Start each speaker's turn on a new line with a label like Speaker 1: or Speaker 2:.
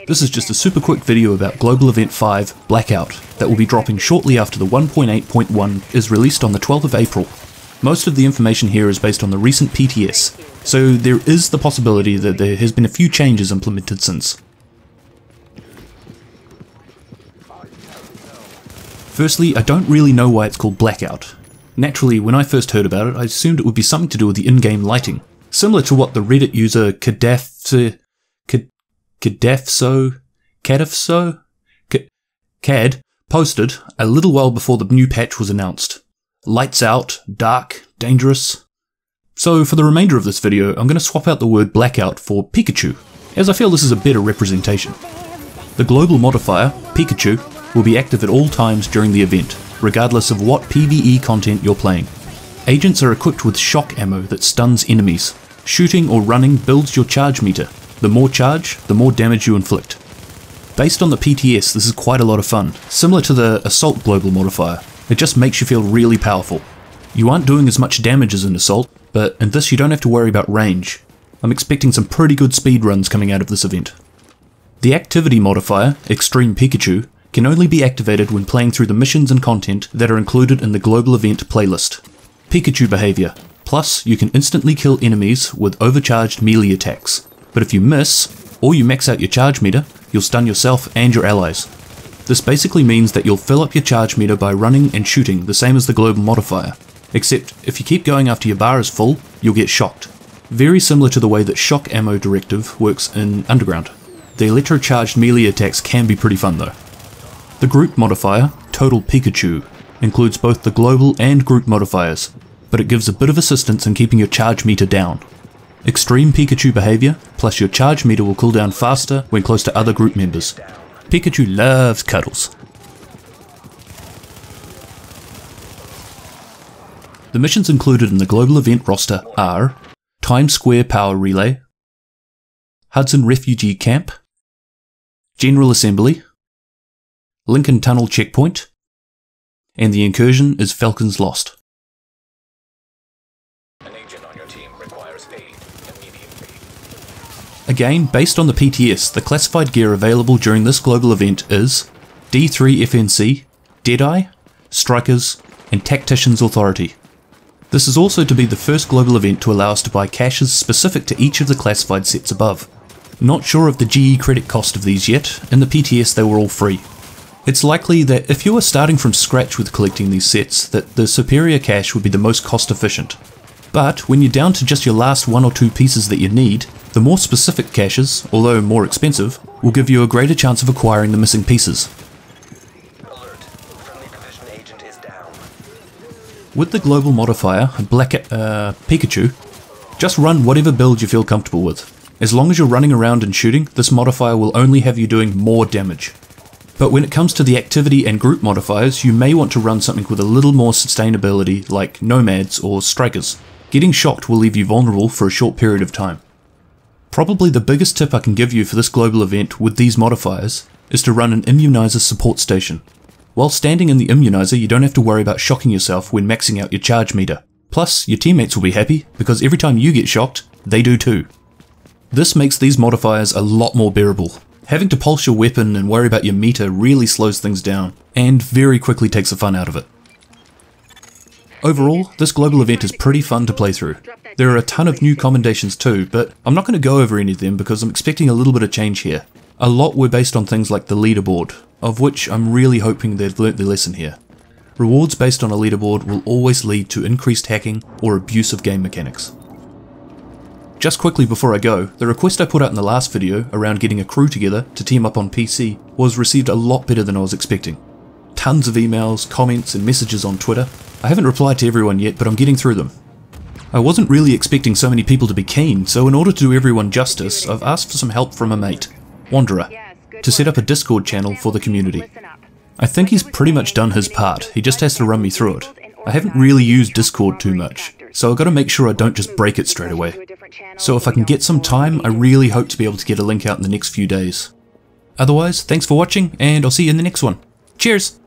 Speaker 1: This is just a super quick video about Global Event 5, Blackout, that will be dropping shortly after the 1.8.1 is released on the 12th of April. Most of the information here is based on the recent PTS, so there is the possibility that there has been a few changes implemented since. Firstly, I don't really know why it's called Blackout. Naturally, when I first heard about it, I assumed it would be something to do with the in-game lighting, similar to what the Reddit user Cad posted a little while before the new patch was announced. Lights out, dark, dangerous. So for the remainder of this video, I'm going to swap out the word Blackout for Pikachu, as I feel this is a better representation. The global modifier, Pikachu, will be active at all times during the event, regardless of what PvE content you're playing. Agents are equipped with shock ammo that stuns enemies. Shooting or running builds your charge meter. The more charge, the more damage you inflict. Based on the PTS, this is quite a lot of fun, similar to the Assault global modifier. It just makes you feel really powerful. You aren't doing as much damage as in Assault, but in this you don't have to worry about range. I'm expecting some pretty good speed runs coming out of this event. The activity modifier, Extreme Pikachu, can only be activated when playing through the missions and content that are included in the global event playlist. Pikachu behavior. Plus, you can instantly kill enemies with overcharged melee attacks. But if you miss, or you max out your charge meter, you'll stun yourself and your allies. This basically means that you'll fill up your charge meter by running and shooting, the same as the global modifier. Except, if you keep going after your bar is full, you'll get shocked. Very similar to the way that shock ammo directive works in Underground. The electrocharged melee attacks can be pretty fun though. The group modifier, Total Pikachu, includes both the global and group modifiers, but it gives a bit of assistance in keeping your charge meter down. Extreme Pikachu behavior, plus your charge meter will cool down faster when close to other group members. Pikachu loves cuddles. The missions included in the global event roster are Times Square Power Relay, Hudson Refugee Camp, General Assembly, Lincoln Tunnel Checkpoint, and the incursion is Falcon's Lost.
Speaker 2: An agent on your team requires aid immediately.
Speaker 1: Again, based on the PTS, the classified gear available during this global event is D3 FNC, Deadeye, Strikers, and Tactician's Authority. This is also to be the first global event to allow us to buy caches specific to each of the classified sets above. Not sure of the GE credit cost of these yet, in the PTS they were all free. It's likely that if you are starting from scratch with collecting these sets, that the superior cache would be the most cost efficient. But when you're down to just your last one or two pieces that you need, the more specific caches, although more expensive, will give you a greater chance of acquiring the missing pieces.
Speaker 2: Alert. Friendly division agent is down.
Speaker 1: With the global modifier, Pikachu, just run whatever build you feel comfortable with. As long as you're running around and shooting, this modifier will only have you doing more damage. But when it comes to the activity and group modifiers, you may want to run something with a little more sustainability like Nomads or Strikers. Getting shocked will leave you vulnerable for a short period of time. Probably the biggest tip I can give you for this global event with these modifiers is to run an immunizer support station. While standing in the immunizer, you don't have to worry about shocking yourself when maxing out your charge meter. Plus, your teammates will be happy because every time you get shocked, they do too. This makes these modifiers a lot more bearable. Having to pulse your weapon and worry about your meter really slows things down, and very quickly takes the fun out of it. Overall, this global event is pretty fun to play through. There are a ton of new commendations too, but I'm not going to go over any of them because I'm expecting a little bit of change here. A lot were based on things like the leaderboard, of which I'm really hoping they've learnt their lesson here. Rewards based on a leaderboard will always lead to increased hacking or abuse of game mechanics. Just quickly before I go, the request I put out in the last video around getting a crew together to team up on PC was received a lot better than I was expecting. Tons of emails, comments and messages on Twitter. I haven't replied to everyone yet, but I'm getting through them. I wasn't really expecting so many people to be keen, so in order to do everyone justice, I've asked for some help from a mate, Wanderer, to set up a Discord channel for the community. I think he's pretty much done his part, he just has to run me through it. I haven't really used Discord too much, so I've got to make sure I don't just break it straight away. So if I can get some time, I really hope to be able to get a link out in the next few days. Otherwise, thanks for watching, and I'll see you in the next one. Cheers!